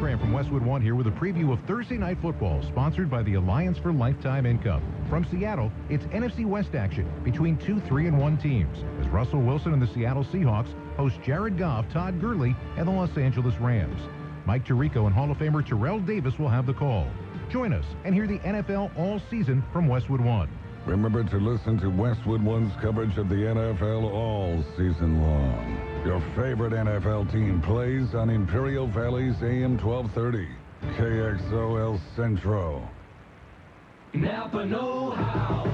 Graham from Westwood One here with a preview of Thursday Night Football, sponsored by the Alliance for Lifetime Income. From Seattle, it's NFC West action between 2, 3, and 1 teams as Russell Wilson and the Seattle Seahawks host Jared Goff, Todd Gurley, and the Los Angeles Rams. Mike Tirico and Hall of Famer Terrell Davis will have the call. Join us and hear the NFL all season from Westwood One. Remember to listen to Westwood One's coverage of the NFL all season long. Your favorite NFL team plays on Imperial Valley's AM 1230. KXO El Centro. Napa know-how.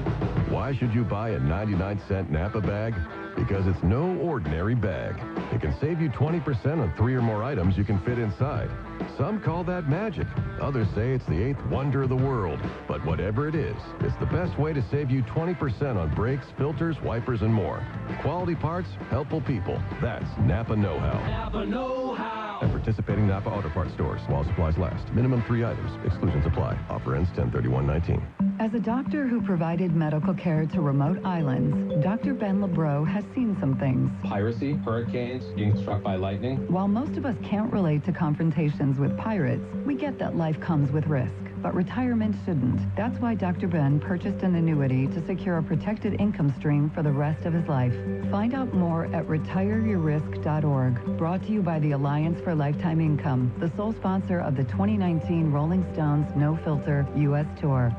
Why should you buy a 99-cent Napa bag? Because it's no ordinary bag. It can save you 20% on 3 or more items you can fit inside. Some call that magic. Others say it's the 8th wonder of the world. But whatever it is, it's the best way to save you 20% on brakes, filters, wipers, and more. Quality parts, helpful people. That's Napa know-how. Napa know-how. At participating Napa Auto Parts stores while supplies last. Minimum 3 items. Exclusions apply. Offer ends 10/31/19. As a doctor who provided medical care to remote islands, Dr. Ben LeBreau has seen some things. Piracy, hurricanes, being struck by lightning. While most of us can't relate to confrontations with pirates, we get that life comes with risk. But retirement shouldn't. That's why Dr. Ben purchased an annuity to secure a protected income stream for the rest of his life. Find out more at retireyourrisk.org. Brought to you by the Alliance for Lifetime Income, the sole sponsor of the 2019 Rolling Stones No Filter U.S. Tour.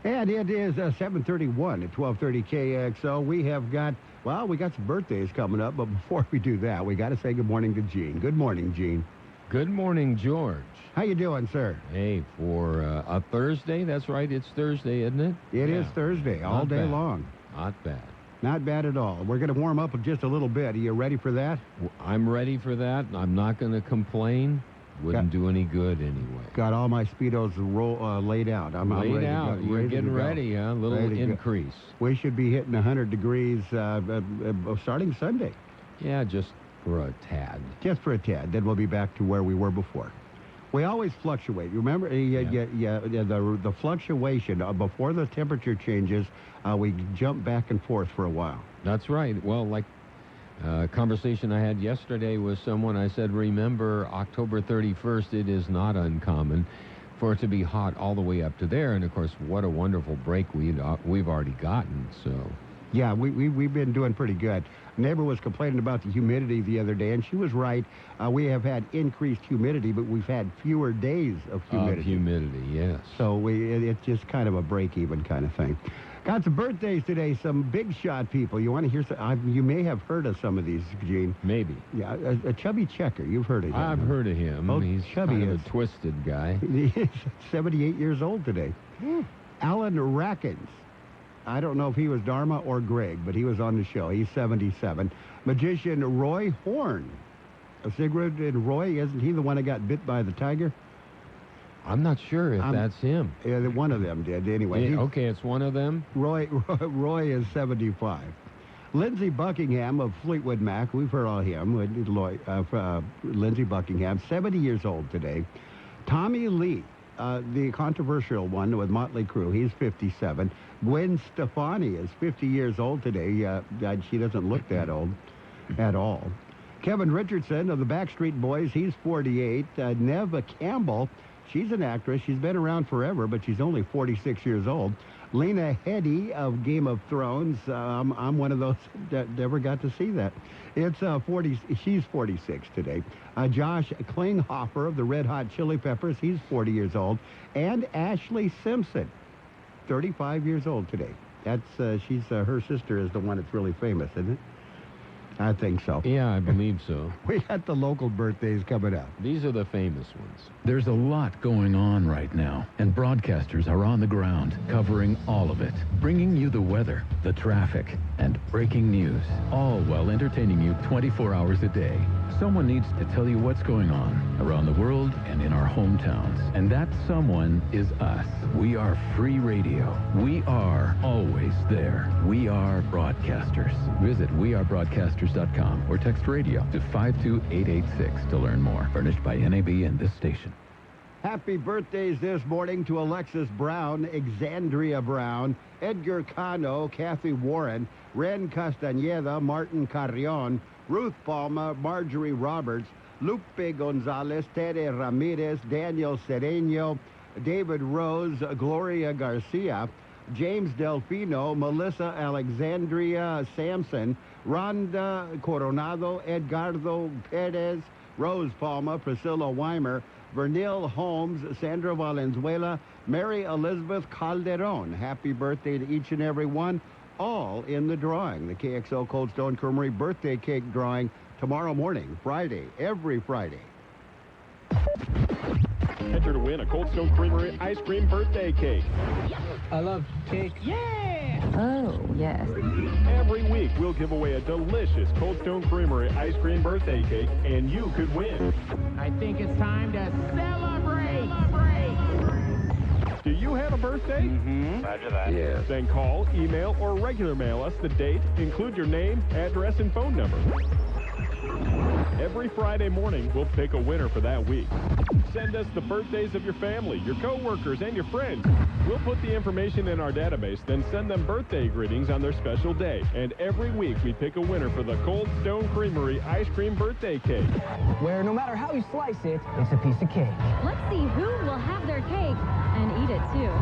And it is 7:31 at 1230 KXO. We got some birthdays coming up, but before we do that, we got to say good morning to Gene. Good morning, Gene. Good morning, George. How you doing, sir? Hey, for a Thursday, that's right, it's Thursday, isn't it? It is Thursday, all day long. Not bad. Not bad at all. We're going to warm up just a little bit. Are you ready for that? I'm ready for that. I'm not going to complain. Wouldn't do any good anyway. Got all my Speedos laid out. I'm laid ready out. You're getting ready, huh? A little increase. We should be hitting 100 degrees starting Sunday. Yeah, just for a tad. Just for a tad. Then we'll be back to where we were before. We always fluctuate. Remember, the fluctuation before the temperature changes, we jump back and forth for a while. That's right. Well, like conversation I had yesterday with someone, I said, remember, October 31st, it is not uncommon for it to be hot all the way up to there. And, of course, what a wonderful break we've already gotten. So, yeah, we've been doing pretty good. A neighbor was complaining about the humidity the other day, and she was right. We have had increased humidity, but we've had fewer days of humidity. Yes. So it's just kind of a break-even kind of thing. Got some birthdays today, some big shot people. You want to hear some? You may have heard of some of these, Gene. Maybe. Yeah, a Chubby Checker. You've heard of him. I've heard of him. Oh, He's Chubby kind of a twisted guy. He's 78 years old today. Alan Rackins. I don't know if he was Dharma or Greg, but he was on the show. He's 77. Magician Roy Horn. Sigrid and Roy, isn't he the one that got bit by the tiger? I'm not sure if that's him. Yeah, one of them did. Anyway. Yeah, okay, it's one of them. Roy is 75. Lindsey Buckingham of Fleetwood Mac. We've heard all him. Lindsey Buckingham, 70 years old today. Tommy Lee, the controversial one with Motley Crue. He's 57. Gwen Stefani is 50 years old today. She doesn't look that old at all. Kevin Richardson of the Backstreet Boys. He's 48. Neva Campbell. She's an actress. She's been around forever, but she's only 46 years old. Lena Headey of Game of Thrones. I'm one of those that never got to see that. It's 40. She's 46 today. Josh Klinghoffer of the Red Hot Chili Peppers. He's 40 years old. And Ashley Simpson, 35 years old today. That's her sister is the one that's really famous, isn't it? I think so. Yeah, I believe so. We got the local birthdays coming up. These are the famous ones. There's a lot going on right now, and broadcasters are on the ground covering all of it, bringing you the weather, the traffic, and breaking news, all while entertaining you 24 hours a day. Someone needs to tell you what's going on around the world and in our hometowns, and that someone is us. We are free radio. We are always there. We are broadcasters. Visit wearebroadcasters.com or text radio to 52886 to learn more. Furnished by NAB and this station. Happy birthdays this morning to Alexis Brown, Exandria Brown, Edgar Cano, Kathy Warren, Ren Castañeda, Martin Carrion, Ruth Palma, Marjorie Roberts, Lupe Gonzalez, Tere Ramirez, Daniel Sereno, David Rose, Gloria Garcia, James Delfino, Melissa Alexandria Sampson, Rhonda Coronado, Edgardo Perez, Rose Palma, Priscilla Weimer, Vernil Holmes, Sandra Valenzuela, Mary Elizabeth Calderon. Happy birthday to each and every one, all in the drawing. The KXO Cold Stone Creamery birthday cake drawing tomorrow morning, Friday, every Friday. Enter to win a Cold Stone Creamery ice cream birthday cake. I love cake. Yeah! Oh, yes. Every week, we'll give away a delicious Cold Stone Creamery ice cream birthday cake, and you could win. I think it's time to celebrate! Do you have a birthday? Mm-hmm. Roger that. Yes. Then call, email, or regular mail us the date, include your name, address, and phone number. Every Friday morning, we'll pick a winner for that week. Send us the birthdays of your family, your coworkers, and your friends. We'll put the information in our database, then send them birthday greetings on their special day. And every week, we pick a winner for the Cold Stone Creamery ice cream birthday cake. Where no matter how you slice it, it's a piece of cake. Let's see who will have their cake and eat it, too.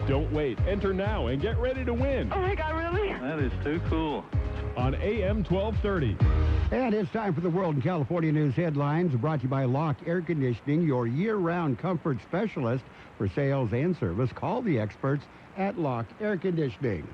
Don't wait. Enter now and get ready to win. Oh, my God, really? That is too cool. On AM 1230. And it's time for the World and California News headlines, brought to you by Lock Air Conditioning, your year-round comfort specialist for sales and service. Call the experts at Lock Air Conditioning.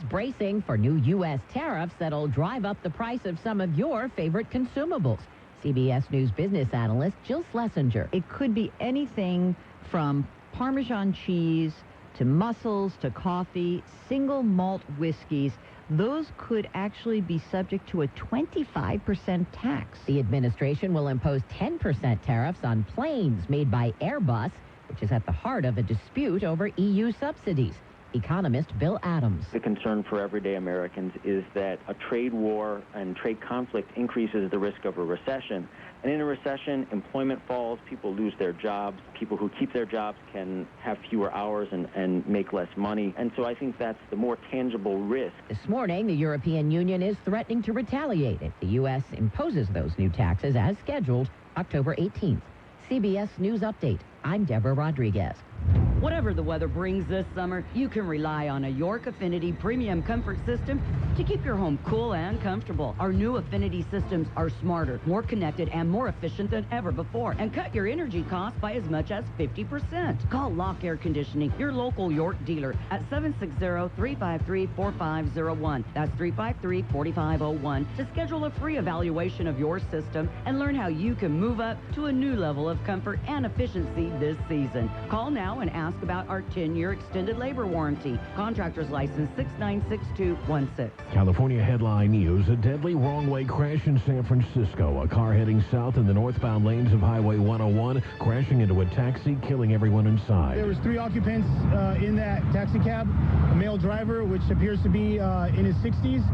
Bracing for new U.S. tariffs that'll drive up the price of some of your favorite consumables. CBS News business analyst Jill Schlesinger. It could be anything from Parmesan cheese to mussels to coffee, single malt whiskeys. Those could actually be subject to a 25% tax. The administration will impose 10% tariffs on planes made by Airbus, which is at the heart of a dispute over EU subsidies. Economist Bill Adams. The concern for everyday Americans is that a trade war and trade conflict increases the risk of a recession. And in a recession, employment falls, people lose their jobs. People who keep their jobs can have fewer hours and make less money. And so I think that's the more tangible risk. This morning, the European Union is threatening to retaliate if the U.S. imposes those new taxes as scheduled October 18th. CBS News Update. I'm Deborah Rodriguez. Whatever the weather brings this summer, you can rely on a York Affinity Premium Comfort System to keep your home cool and comfortable. Our new Affinity systems are smarter, more connected, and more efficient than ever before, and cut your energy costs by as much as 50%. Call Lock Air Conditioning, your local York dealer, at 760-353-4501. That's 353-4501 to schedule a free evaluation of your system and learn how you can move up to a new level of comfort and efficiency this season. Call now and ask about our 10-year extended labor warranty. Contractor's license 696216. California headline news: a deadly wrong-way crash in San Francisco. A car heading south in the northbound lanes of Highway 101, crashing into a taxi, killing everyone inside. There was 3 occupants in that taxi cab. A male driver, which appears to be in his 60s,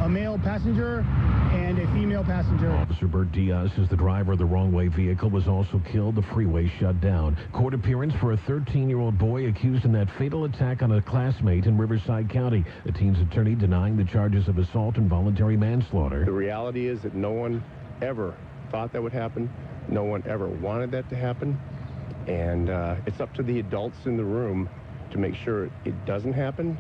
a male passenger, and a female passenger. Officer Bert Diaz says the driver of the wrong-way vehicle was also killed. The freeway shut down. Court appearance for a 13-year-old boy accused in that fatal attack on a classmate in Riverside County. The teen's attorney denying the charges of assault and voluntary manslaughter. The reality is that no one ever thought that would happen. No one ever wanted that to happen. And it's up to the adults in the room to make sure it doesn't happen.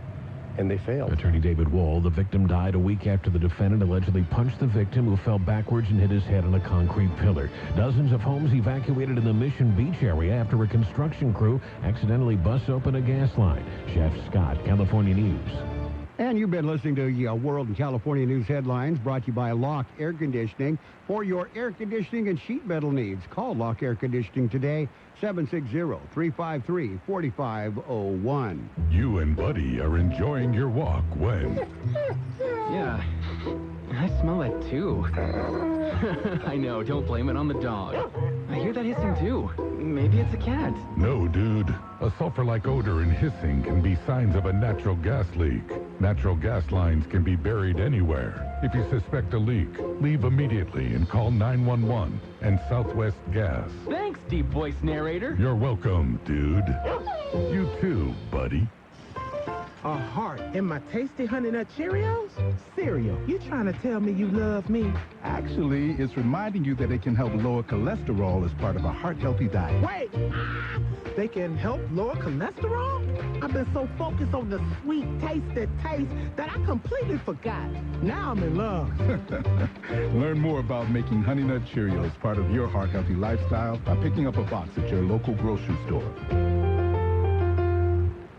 And they failed. Attorney David Wall, the victim died a week after the defendant allegedly punched the victim, who fell backwards and hit his head on a concrete pillar. Dozens of homes evacuated in the Mission Beach area after a construction crew accidentally bust open a gas line. Jeff Scott, California News. And you've been listening to World and California News headlines, brought to you by Lock Air Conditioning. For your air conditioning and sheet metal needs, call Lock Air Conditioning today, 760-353-4501. You and Buddy are enjoying your walk when... Yeah, I smell that too. I know, don't blame it on the dog. I hear that hissing too. Maybe it's a cat. No, dude. A sulfur-like odor and hissing can be signs of a natural gas leak. Natural gas lines can be buried anywhere. If you suspect a leak, leave immediately and call 911 and Southwest Gas. Thanks, deep voice narrator. You're welcome, dude. You too, buddy. a heart in my tasty Honey Nut Cheerios? Cereal, you trying to tell me you love me? Actually, it's reminding you that it can help lower cholesterol as part of a heart-healthy diet. Wait! They can help lower cholesterol? I've been so focused on the sweet tasted taste that I completely forgot. Now I'm in love. Learn more about making Honey Nut Cheerios part of your heart-healthy lifestyle by picking up a box at your local grocery store.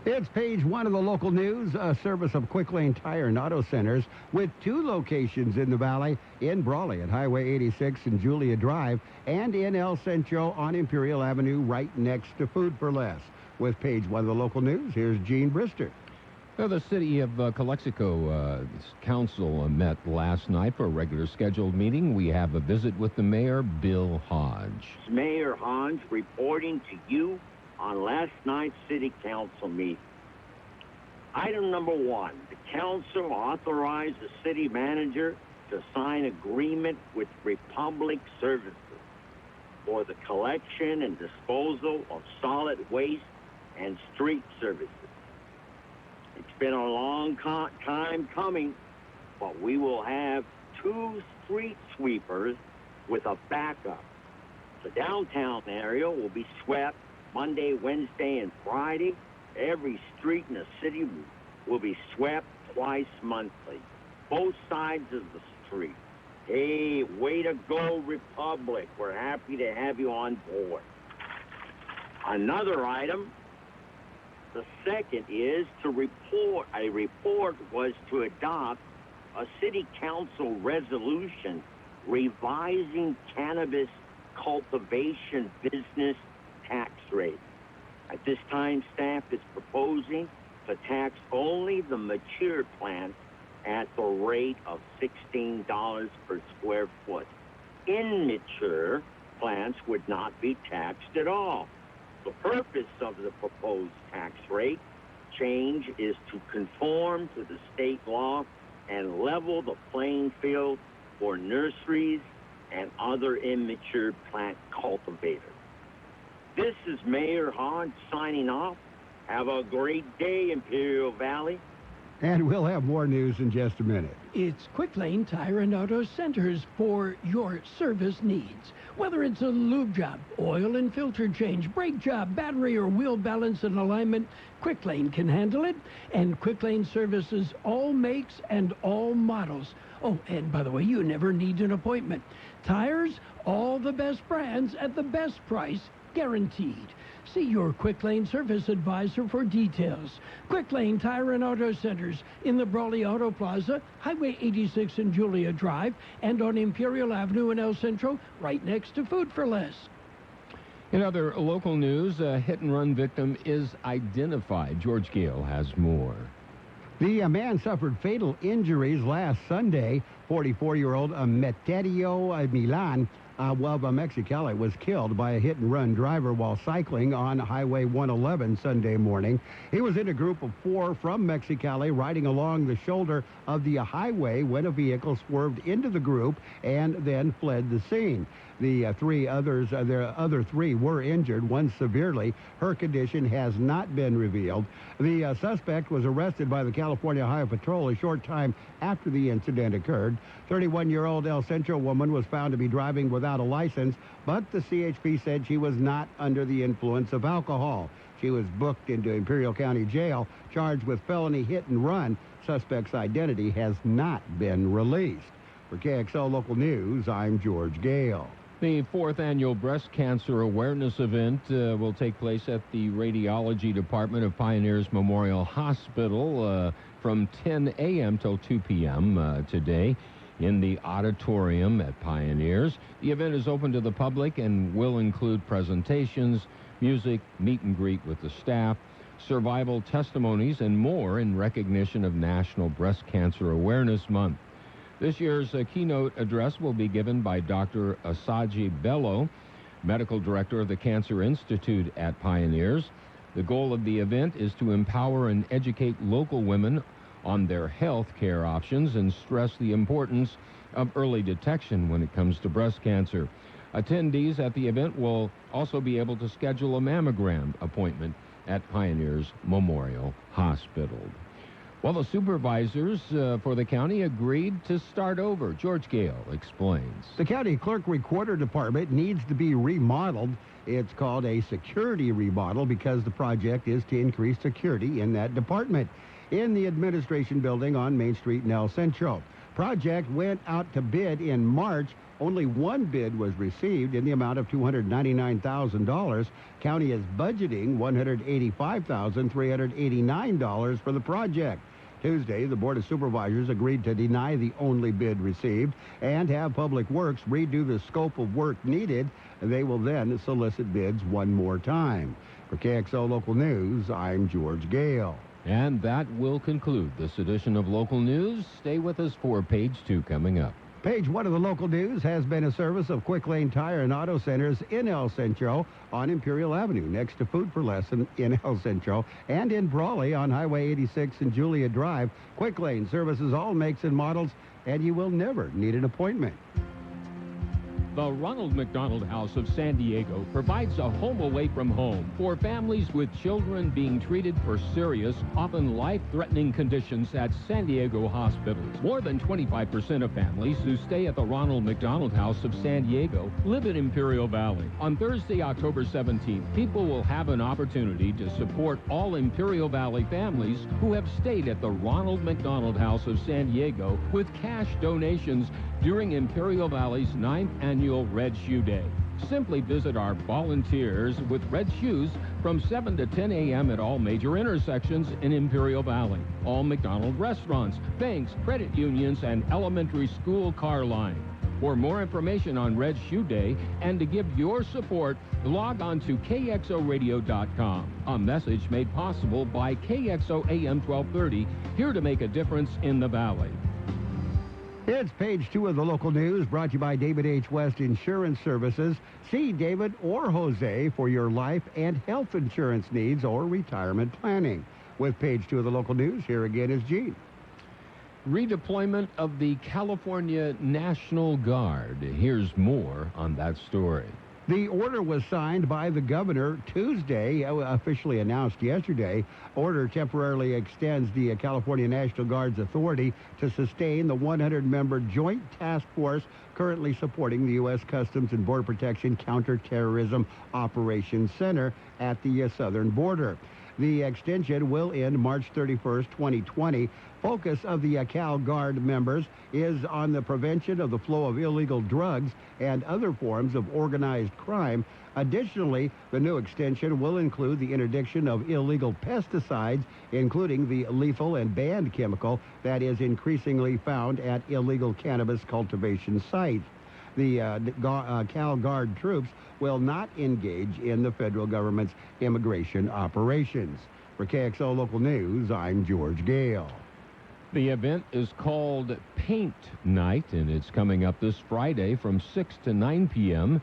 It's page one of the local news, a service of Quick Lane Tire and Auto Centers with 2 locations in the valley, in Brawley at Highway 86 and Julia Drive, and in El Centro on Imperial Avenue right next to Food for Less. With page one of the local news, here's Gene Brister. Well, the city of Calexico council met last night for a regular scheduled meeting. We have a visit with the mayor, Bill Hodge. Mayor Hodge reporting to you on last night's city council meeting. Item number 1, the council authorized the city manager to sign agreement with Republic Services for the collection and disposal of solid waste and street services. It's been a long time coming, but we will have 2 street sweepers with a backup. The downtown area will be swept Monday, Wednesday, and Friday. Every street in the city will be swept twice monthly, both sides of the street. Hey, way to go, Republic. We're happy to have you on board. Another item, the second is to report. A report was to adopt a city council resolution revising cannabis cultivation business tax rate. At this time, staff is proposing to tax only the mature plants at the rate of $16 per square foot. Immature plants would not be taxed at all. The purpose of the proposed tax rate change is to conform to the state law and level the playing field for nurseries and other immature plant cultivators. This is Mayor Hodge signing off. Have a great day, Imperial Valley. And we'll have more news in just a minute. It's Quick Lane Tire and Auto Centers for your service needs. Whether it's a lube job, oil and filter change, brake job, battery or wheel balance and alignment, Quick Lane can handle it. And Quick Lane services all makes and all models. Oh, and by the way, you never need an appointment. Tires, all the best brands at the best price, guaranteed. See your Quick Lane service advisor for details. Quick Lane Tire and Auto Centers in the Brawley Auto Plaza, Highway 86 and Julia Drive, and on Imperial Avenue in El Centro, right next to Food for Less. In other local news, a hit-and-run victim is identified. George Gale has more. The man suffered fatal injuries last Sunday. 44-year-old Meterio Milan of Mexicali was killed by a hit-and-run driver while cycling on Highway 111 Sunday morning. He was in a group of 4 from Mexicali riding along the shoulder of the highway when a vehicle swerved into the group and then fled the scene. The other 3 were injured, one severely. Her condition has not been revealed. The suspect was arrested by the California Highway Patrol a short time after the incident occurred. 31-year-old El Centro woman was found to be driving without a license, but the CHP said she was not under the influence of alcohol. She was booked into Imperial County Jail, charged with felony hit and run. Suspect's identity has not been released. For KXO Local News, I'm George Gale. The 4th annual breast cancer awareness event will take place at the Radiology Department of Pioneers Memorial Hospital from 10 a.m. till 2 p.m. Today in the auditorium at Pioneers. The event is open to the public and will include presentations, music, meet and greet with the staff, survival testimonies, and more in recognition of National Breast Cancer Awareness Month. This year's keynote address will be given by Dr. Asaji Bello, Medical Director of the Cancer Institute at Pioneers. The goal of the event is to empower and educate local women on their health care options and stress the importance of early detection when it comes to breast cancer. Attendees at the event will also be able to schedule a mammogram appointment at Pioneers Memorial Hospital. Well, the supervisors for the county agreed to start over. George Gale explains. The county clerk recorder department needs to be remodeled. It's called a security remodel because the project is to increase security in that department. In the administration building on Main Street in El Centro. Project went out to bid in March. Only one bid was received in the amount of $299,000. County is budgeting $185,389 for the project. Tuesday, the Board of Supervisors agreed to deny the only bid received and have Public Works redo the scope of work needed. They will then solicit bids one more time. For KXO Local News, I'm George Gale. And that will conclude this edition of Local News. Stay with us for Page 2 coming up. Page 1 of the local news has been a service of Quick Lane Tire and Auto Centers in El Centro on Imperial Avenue, next to Food for Less in El Centro, and in Brawley on Highway 86 and Julia Drive. Quick Lane services all makes and models, and you will never need an appointment. The Ronald McDonald House of San Diego provides a home away from home for families with children being treated for serious, often life-threatening conditions at San Diego hospitals. More than 25% of families who stay at the Ronald McDonald House of San Diego live in Imperial Valley. On Thursday, October 17th, people will have an opportunity to support all Imperial Valley families who have stayed at the Ronald McDonald House of San Diego with cash donations during Imperial Valley's 9th annual Red Shoe Day. Simply visit our volunteers with red shoes from 7 to 10 a.m. at all major intersections in Imperial Valley. All McDonald's restaurants, banks, credit unions, and elementary school car line. For more information on Red Shoe Day and to give your support, log on to KXORadio.com. A message made possible by KXO AM 1230, here to make a difference in the Valley. It's Page 2 of the local news, brought to you by David H. West Insurance Services. See David or Jose for your life and health insurance needs or retirement planning. With Page 2 of the local news, here again is Gene. Redeployment of the California National Guard. Here's more on that story. The order was signed by the governor Tuesday, officially announced yesterday. Order temporarily extends the California National Guard's authority to sustain the 100-member Joint Task Force currently supporting the U.S. Customs and Border Protection Counterterrorism Operations Center at the southern border. The extension will end March 31st, 2020. Focus of the Cal Guard members is on the prevention of the flow of illegal drugs and other forms of organized crime. Additionally, the new extension will include the interdiction of illegal pesticides, including the lethal and banned chemical that is increasingly found at illegal cannabis cultivation sites. The Cal Guard troops will not engage in the federal government's immigration operations. For KXO Local News, I'm George Gale. The event is called Paint Night, and it's coming up this Friday from 6 to 9 p.m.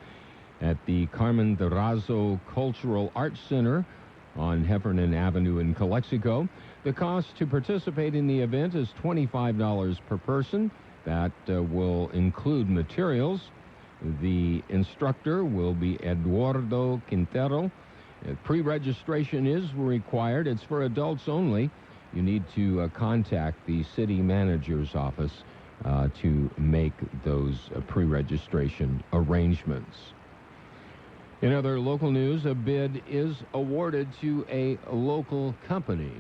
at the Carmen Durazo Cultural Arts Center on Heffernan Avenue in Calexico. The cost to participate in the event is $25 per person. That will include materials. The instructor will be Eduardo Quintero. Pre-registration is required. It's for adults only. You need to contact the city manager's office to make those pre-registration arrangements. In other local news, a bid is awarded to a local company.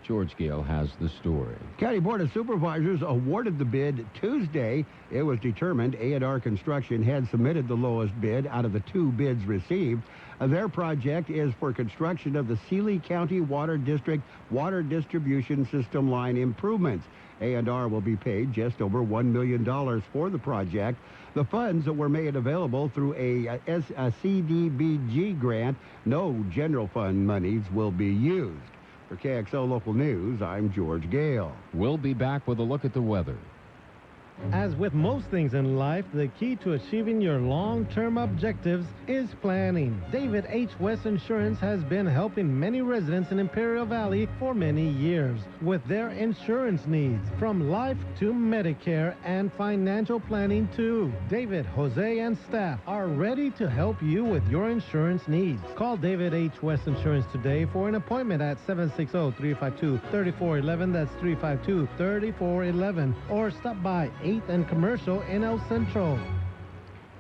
George Gale has the story. County Board of Supervisors awarded the bid Tuesday. It was determined A&R Construction had submitted the lowest bid out of the two bids received. Their project is for construction of the Seeley County Water District Water Distribution System line improvements. A&R will be paid just over $1 million for the project. The funds were made available through a CDBG grant. No general fund monies will be used. For KXO Local News, I'm George Gale. We'll be back with a look at the weather. As with most things in life, the key to achieving your long-term objectives is planning. David H. West Insurance has been helping many residents in Imperial Valley for many years with their insurance needs, from life to Medicare and financial planning too. David, Jose, and staff are ready to help you with your insurance needs. Call David H. West Insurance today for an appointment at 760-352-3411. That's 352-3411. Or stop by 8th and Commercial in El Centro.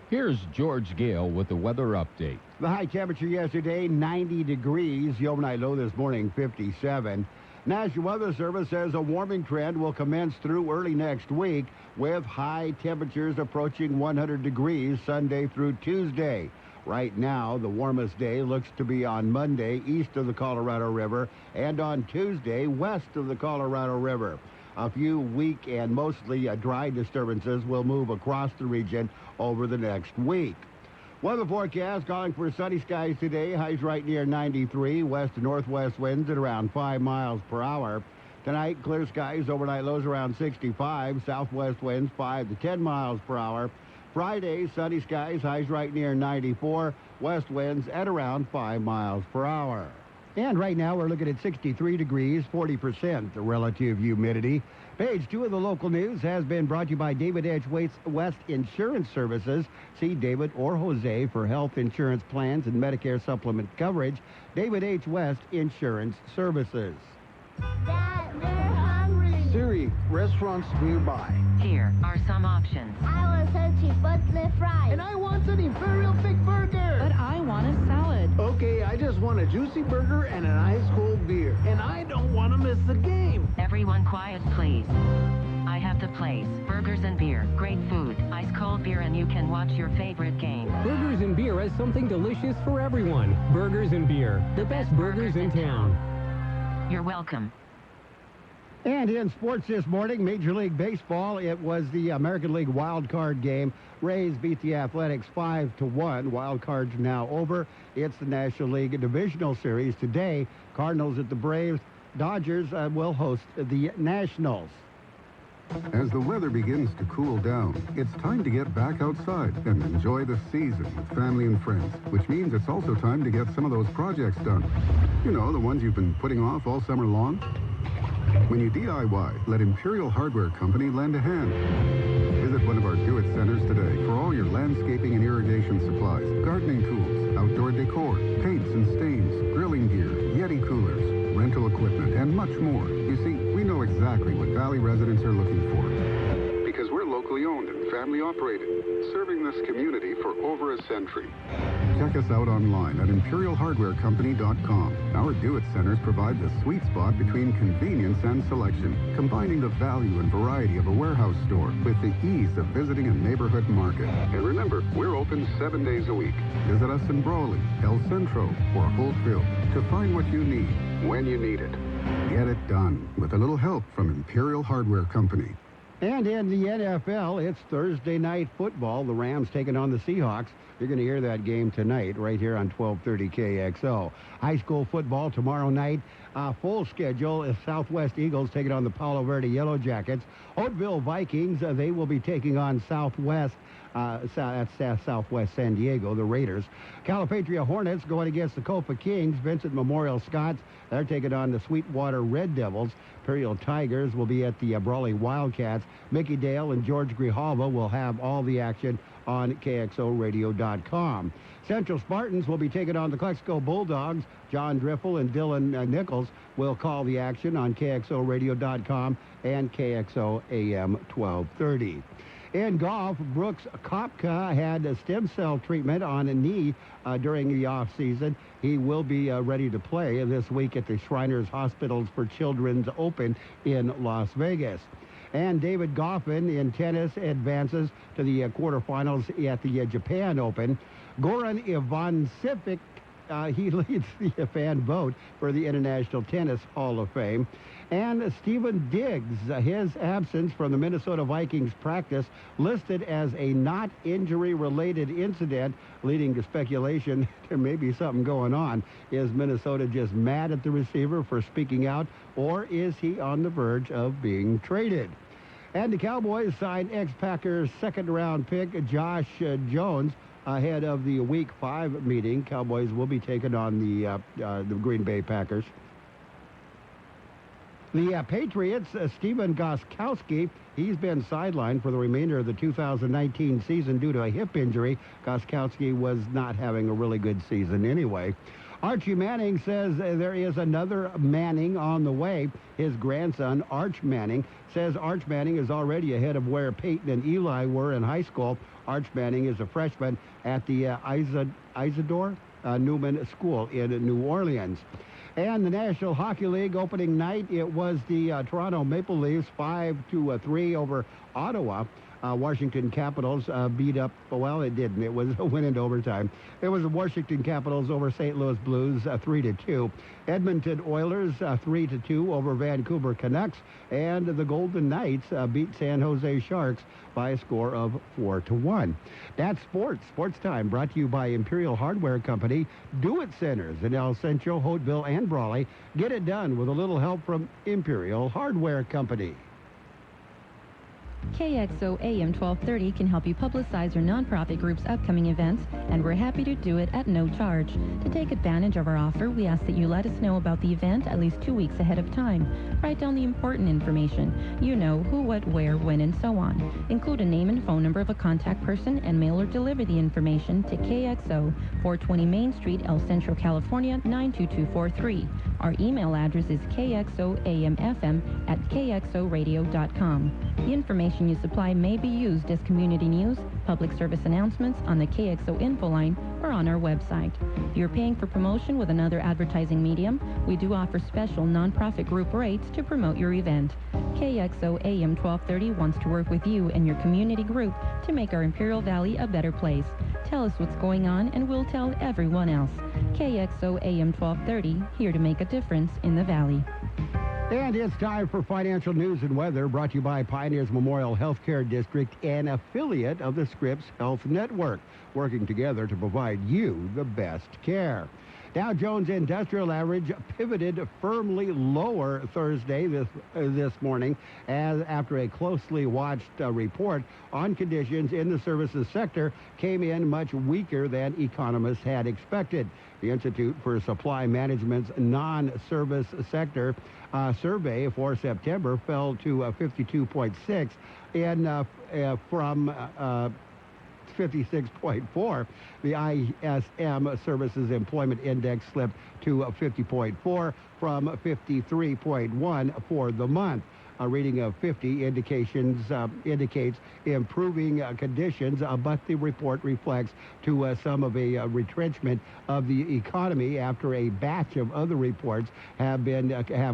Here's George Gale with the weather update. The high temperature yesterday, 90 degrees. The overnight low this morning, 57. National Weather Service says a warming trend will commence through early next week with high temperatures approaching 100 degrees Sunday through Tuesday. Right now, the warmest day looks to be on Monday east of the Colorado River and on Tuesday west of the Colorado River. A few weak and mostly dry disturbances will move across the region over the next week. Weather forecast calling for sunny skies today. Highs right near 93. West to northwest winds at around 5 miles per hour. Tonight, clear skies. Overnight lows around 65. Southwest winds 5 to 10 miles per hour. Friday, sunny skies. Highs right near 94. West winds at around 5 miles per hour. And right now, we're looking at 63 degrees, 40% the relative humidity. Page 2 of the local news has been brought to you by David H. West Insurance Services. See David or Jose for health insurance plans and Medicare supplement coverage. David H. West Insurance Services. Dad, we're hungry. Siri, restaurants nearby. Here are some options. I want some chipotle fries. And I want an Imperial thick burger. But I want a salad. Okay, I just want a juicy burger and an ice cold beer. And I don't want to miss the game. Everyone quiet, please. I have the place. Burgers and beer. Great food. Ice cold beer, and you can watch your favorite game. Burgers and Beer has something delicious for everyone. Burgers and Beer. The best burgers in town. You're welcome. And in sports this morning, Major League Baseball, it was the American League wild card game. Rays beat the Athletics 5-1. Wild card's now over. It's the National League Divisional Series today. Cardinals at the Braves. Dodgers will host the Nationals. As the weather begins to cool down, it's time to get back outside and enjoy the season with family and friends, which means it's also time to get some of those projects done. You know, the ones you've been putting off all summer long. When you DIY, let Imperial Hardware Company lend a hand. Visit one of our do-it centers today for all your landscaping and irrigation supplies, gardening tools, outdoor decor, paints and stains, grilling gear, Yeti coolers, rental equipment, and much more. You see, we know exactly what Valley residents are looking for. Because we're locally owned and family operated, serving this community for over a century. Check us out online at ImperialHardwareCompany.com. Our do-it centers provide the sweet spot between convenience and selection, combining the value and variety of a warehouse store with the ease of visiting a neighborhood market. And remember, we're open 7 days a week. Visit us in Brawley, El Centro, or Holtville to find what you need when you need it. Get it done with a little help from Imperial Hardware Company. And in the NFL, it's Thursday night football. The Rams taking on the Seahawks. You're going to hear that game tonight right here on 1230 KXO. High school football tomorrow night. Full schedule is Southwest Eagles taking on the Palo Verde Yellow Jackets. Holtville Vikings, they will be taking on Southwest. That's Southwest San Diego, the Raiders. Calipatria Hornets going against the Copa Kings. Vincent Memorial Scots, they're taking on the Sweetwater Red Devils. Imperial Tigers will be at the Brawley Wildcats. Mickey Dale and George Grijalva will have all the action on KXORadio.com. Central Spartans will be taking on the Calexico Bulldogs. John Driffel and Dylan Nichols will call the action on KXORadio.com and KXO AM 1230. In golf, Brooks Koepka had a stem cell treatment on a knee during the offseason. He will be ready to play this week at the Shriners Hospitals for Children's Open in Las Vegas. And David Goffin in tennis advances to the quarterfinals at the Japan Open. Goran Ivanisevic, he leads the fan vote for the International Tennis Hall of Fame. And Stephen Diggs, his absence from the Minnesota Vikings practice listed as a not injury-related incident, leading to speculation there may be something going on. Is Minnesota just mad at the receiver for speaking out, or is he on the verge of being traded? And the Cowboys signed ex-Packers second-round pick Josh Jones ahead of the Week 5 meeting. Cowboys will be taking on the Green Bay Packers. The Patriots, Stephen Gostkowski, he's been sidelined for the remainder of the 2019 season due to a hip injury. Gostkowski was not having a really good season anyway. Archie Manning says there is another Manning on the way. His grandson, Arch Manning, says Arch Manning is already ahead of where Peyton and Eli were in high school. Arch Manning is a freshman at the Isidore Newman School in New Orleans. And the National Hockey League opening night, it was the Toronto Maple Leafs 5-3 over Ottawa. Washington Capitals beat up, well, it didn't. It was a win in overtime. It was the Washington Capitals over St. Louis Blues 3-2. Edmonton Oilers 3-2 over Vancouver Canucks. And the Golden Knights beat San Jose Sharks by a score of 4-1. That's sports. Sports Time brought to you by Imperial Hardware Company. Do-It Centers in El Centro, Holtville, and Brawley. Get it done with a little help from Imperial Hardware Company. KXO AM 1230 can help you publicize your nonprofit group's upcoming events, and we're happy to do it at no charge. To take advantage of our offer, we ask that you let us know about the event at least 2 weeks ahead of time. Write down the important information. You know, who, what, where, when, and so on. Include a name and phone number of a contact person and mail or deliver the information to KXO, 420 Main Street, El Centro, California, 92243. Our email address is kxoamfm@kxoradio.com. The information you supply may be used as community news, public service announcements on the KXO info line, or on our website. If you're paying for promotion with another advertising medium, we do offer special nonprofit group rates to promote your event. KXO AM 1230 wants to work with you and your community group to make our Imperial Valley a better place. Tell us what's going on and we'll tell everyone else. KXO AM 1230, here to make a difference in the Valley. And it's time for financial news and weather, brought to you by Pioneers Memorial Healthcare District, an affiliate of the Scripps Health Network, working together to provide you the best care. Dow Jones Industrial Average pivoted firmly lower Thursday this morning after a closely watched report on conditions in the services sector came in much weaker than economists had expected. The Institute for Supply Management's non-service sector survey for September fell to 52.6 from 56.4. The ISM Services Employment Index slipped to 50.4 from 53.1 for the month. A reading of 50 indicates improving conditions, but the report reflects to some of a retrenchment of the economy after a batch of other reports have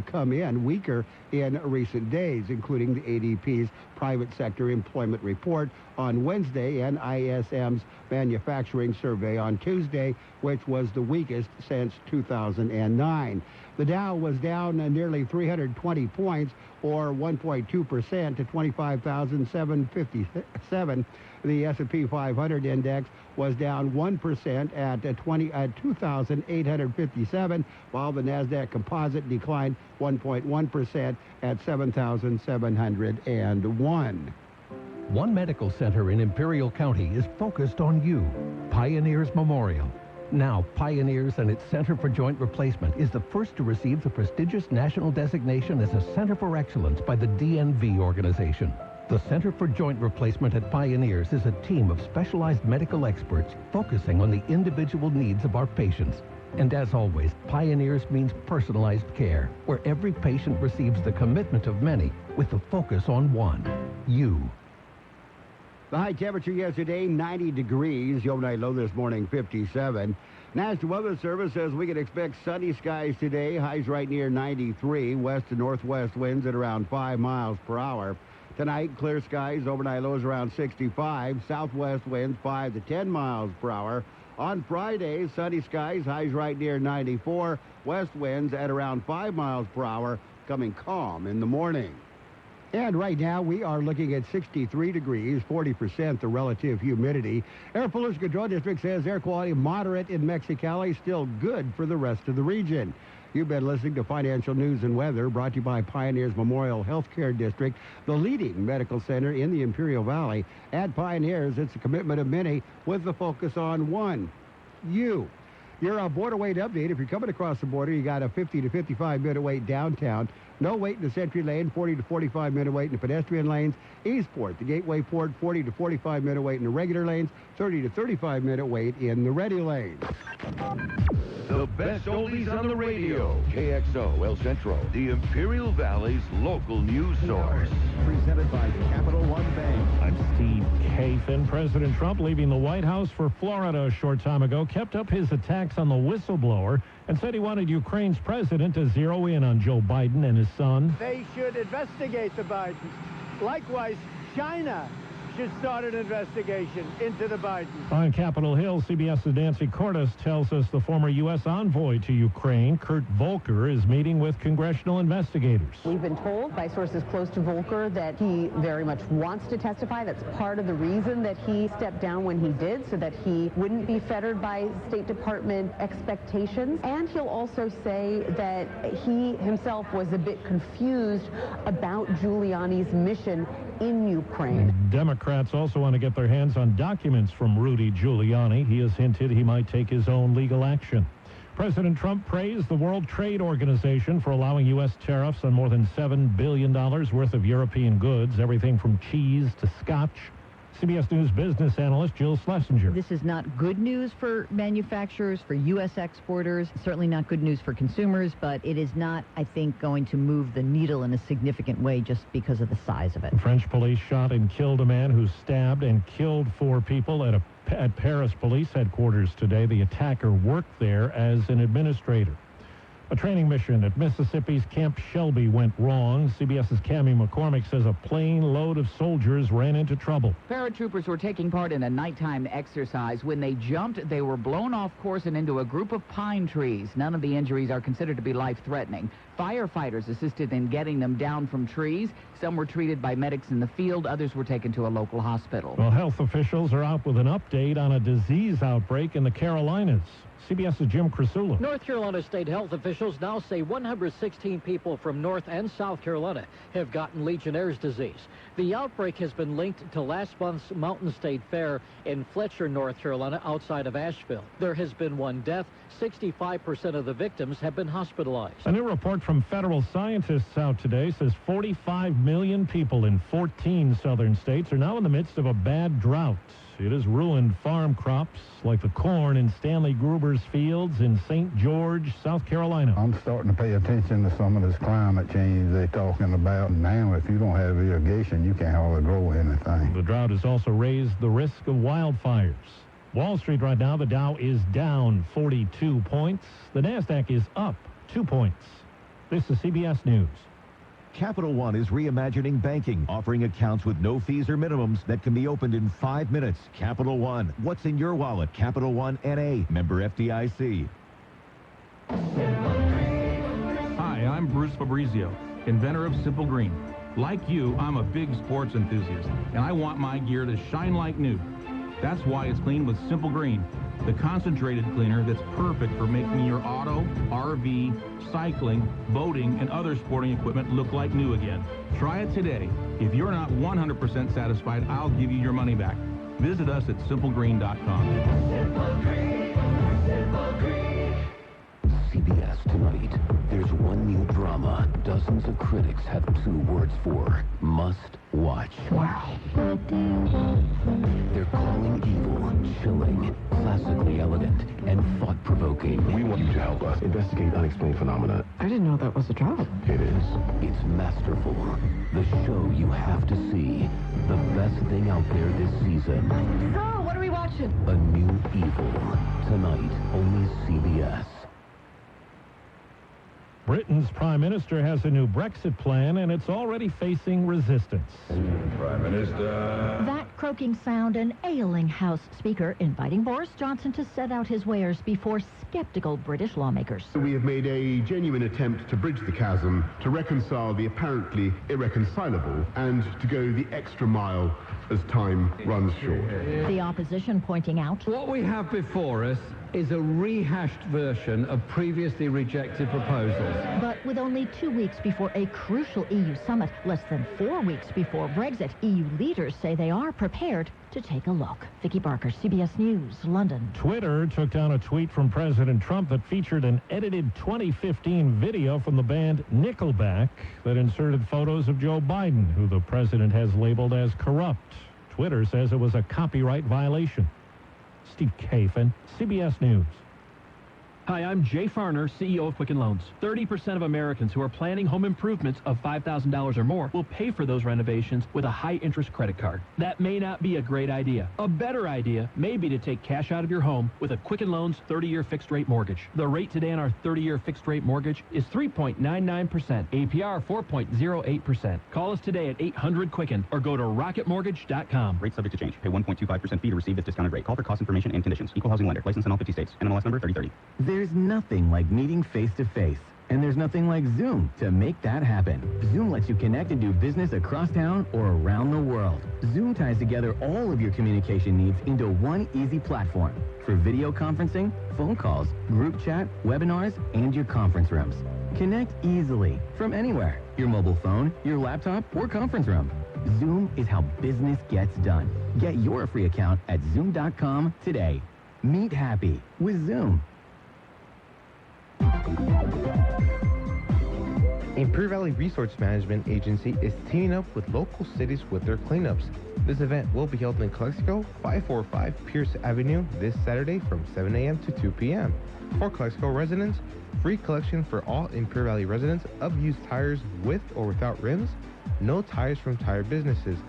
come in weaker in recent days, including the ADP's private sector employment report on Wednesday and ISM's manufacturing survey on Tuesday, which was the weakest since 2009. The Dow was down nearly 320 points, or 1.2%, to 25,757. The S&P 500 index was down 1% at 2,857, while the NASDAQ Composite declined 1.1% at 7,701. One medical center in Imperial County is focused on you, Pioneers Memorial. Now, Pioneers and its Center for Joint Replacement is the first to receive the prestigious national designation as a Center for Excellence by the DNV organization. The Center for Joint Replacement at Pioneers is a team of specialized medical experts focusing on the individual needs of our patients. And as always, Pioneers means personalized care, where every patient receives the commitment of many with the focus on one, you. The high temperature yesterday, 90 degrees. The overnight low this morning, 57. National Weather Service says we can expect sunny skies today. Highs right near 93. West to northwest winds at around 5 miles per hour. Tonight, clear skies. Overnight lows around 65. Southwest winds 5 to 10 miles per hour. On Friday, sunny skies. Highs right near 94. West winds at around 5 miles per hour. Coming calm in the morning. And right now, we are looking at 63 degrees, 40% the relative humidity. Air Pollution Control District says air quality moderate in Mexicali, still good for the rest of the region. You've been listening to Financial News and Weather, brought to you by Pioneers Memorial Healthcare District, the leading medical center in the Imperial Valley. At Pioneers, it's a commitment of many with the focus on one, you. Your border wait update. If you're coming across the border, you got a 50 to 55-minute wait downtown. No wait in the Century Lane, 40 to 45-minute wait in the pedestrian lanes. Eastport, the Gateway Port, 40 to 45-minute wait in the regular lanes, 30 to 35-minute wait in the ready lanes. The best oldies on the radio. KXO, El Centro, the Imperial Valley's local news source. Presented by Capital One Bank. I'm Steve Kathan. President Trump, leaving the White House for Florida a short time ago, kept up his attacks on the whistleblower and said he wanted Ukraine's president to zero in on Joe Biden and his son. They should investigate the Bidens. Likewise, China should start an investigation into the Bidens. On Capitol Hill, CBS's Nancy Cordes tells us the former U.S. envoy to Ukraine, Kurt Volker, is meeting with congressional investigators. We've been told by sources close to Volker that he very much wants to testify. That's part of the reason that he stepped down when he did, so that he wouldn't be fettered by State Department expectations. And he'll also say that he himself was a bit confused about Giuliani's mission in Ukraine. Democrats also want to get their hands on documents from Rudy Giuliani. He has hinted he might take his own legal action. President Trump praised the World Trade Organization for allowing U.S. tariffs on more than $7 billion worth of European goods, everything from cheese to scotch. CBS News business analyst Jill Schlesinger. This is not good news for manufacturers, for U.S. exporters, certainly not good news for consumers, but it is not, I think, going to move the needle in a significant way just because of the size of it. French police shot and killed a man who stabbed and killed 4 people at Paris police headquarters today. The attacker worked there as an administrator. A training mission at Mississippi's Camp Shelby went wrong. CBS's Cammie McCormick says a plane load of soldiers ran into trouble. Paratroopers were taking part in a nighttime exercise. When they jumped, they were blown off course and into a group of pine trees. None of the injuries are considered to be life-threatening. Firefighters assisted in getting them down from trees. Some were treated by medics in the field. Others were taken to a local hospital. Well, health officials are out with an update on a disease outbreak in the Carolinas. CBS's Jim Crisula. North Carolina state health officials now say 116 people from North and South Carolina have gotten Legionnaire's disease. The outbreak has been linked to last month's Mountain State Fair in Fletcher, North Carolina, outside of Asheville. There has been 1 death. 65% of the victims have been hospitalized. A new report from federal scientists out today says 45 million people in 14 southern states are now in the midst of a bad drought. It has ruined farm crops like the corn in Stanley Gruber's fields in St. George, South Carolina. I'm starting to pay attention to some of this climate change they're talking about. Now, if you don't have irrigation, you can't hardly grow anything. The drought has also raised the risk of wildfires. Wall Street right now, the Dow is down 42 points. The NASDAQ is up 2 points. This is CBS News. Capital One is reimagining banking, offering accounts with no fees or minimums that can be opened in 5 minutes. Capital One. What's in your wallet? Capital One N.A. Member FDIC. Hi, I'm Bruce Fabrizio, inventor of Simple Green. Like you, I'm a big sports enthusiast, and I want my gear to shine like new. That's why it's cleaned with Simple Green, the concentrated cleaner that's perfect for making your auto, RV, cycling, boating, and other sporting equipment look like new again. Try it today. If you're not 100% satisfied, I'll give you your money back. Visit us at simplegreen.com. Simple Green, Simple Green. CBS tonight. There's one new drama dozens of critics have 2 words for. Must watch. Wow. They're calling evil, chilling, classically elegant, and thought-provoking. We want you to help us investigate unexplained phenomena. I didn't know that was a job. It is. It's masterful. The show you have to see. The best thing out there this season. So, what are we watching? A new evil. Tonight, only CBS. Britain's Prime Minister has a new Brexit plan, and it's already facing resistance. Prime Minister. That croaking sound, an ailing House Speaker inviting Boris Johnson to set out his wares before skeptical British lawmakers. We have made a genuine attempt to bridge the chasm, to reconcile the apparently irreconcilable, and to go the extra mile as time runs short. The opposition pointing out what we have before us is a rehashed version of previously rejected proposals. But with only 2 weeks before a crucial EU summit, less than 4 weeks before Brexit, EU leaders say they are prepared to take a look. Vicki Barker, CBS News, London. Twitter took down a tweet from President Trump that featured an edited 2015 video from the band Nickelback that inserted photos of Joe Biden, who the president has labeled as corrupt. Twitter says it was a copyright violation. Steve Kafin, CBS News. Hi, I'm Jay Farner, CEO of Quicken Loans. 30% of Americans who are planning home improvements of $5,000 or more will pay for those renovations with a high-interest credit card. That may not be a great idea. A better idea may be to take cash out of your home with a Quicken Loans 30-year fixed-rate mortgage. The rate today on our 30-year fixed-rate mortgage is 3.99%, APR 4.08%. Call us today at 800-QUICKEN or go to rocketmortgage.com. Rate subject to change. Pay 1.25% fee to receive this discounted rate. Call for cost information and conditions. Equal housing lender. License in all 50 states. NMLS number 3030. There's nothing like meeting face-to-face, and there's nothing like Zoom to make that happen. Zoom lets you connect and do business across town or around the world. Zoom ties together all of your communication needs into one easy platform for video conferencing, phone calls, group chat, webinars, and your conference rooms. Connect easily from anywhere, your mobile phone, your laptop, or conference room. Zoom is how business gets done. Get your free account at Zoom.com today. Meet happy with Zoom. Imperial Valley Resource Management Agency is teaming up with local cities with their cleanups. This event will be held in Calexico, 545 Pierce Avenue this Saturday from 7 a.m. to 2 p.m. For Calexico residents, free collection for all Imperial Valley residents of used tires with or without rims, no tires from tire businesses,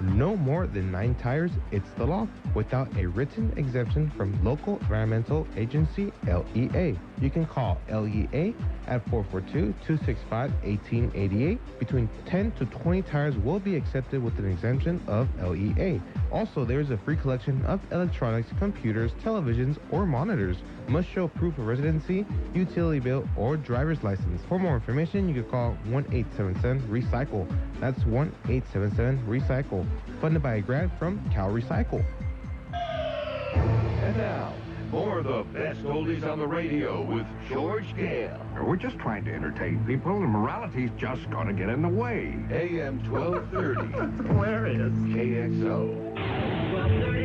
no more than 9 tires, it's the law, without a written exemption from local environmental agency, LEA. You can call LEA at 442-265-1888. Between 10 to 20 tires will be accepted with an exemption of LEA. Also, there is a free collection of electronics, computers, televisions, or monitors. Must show proof of residency, utility bill, or driver's license. For more information, you can call 1-877-RECYCLE. That's 1-877-RECYCLE. Funded by a grant from Cal Recycle. And now, more of the best oldies on the radio with George Gale. We're just trying to entertain people, and morality's just gonna get in the way. AM 1230. That's hilarious. KXO. 1230.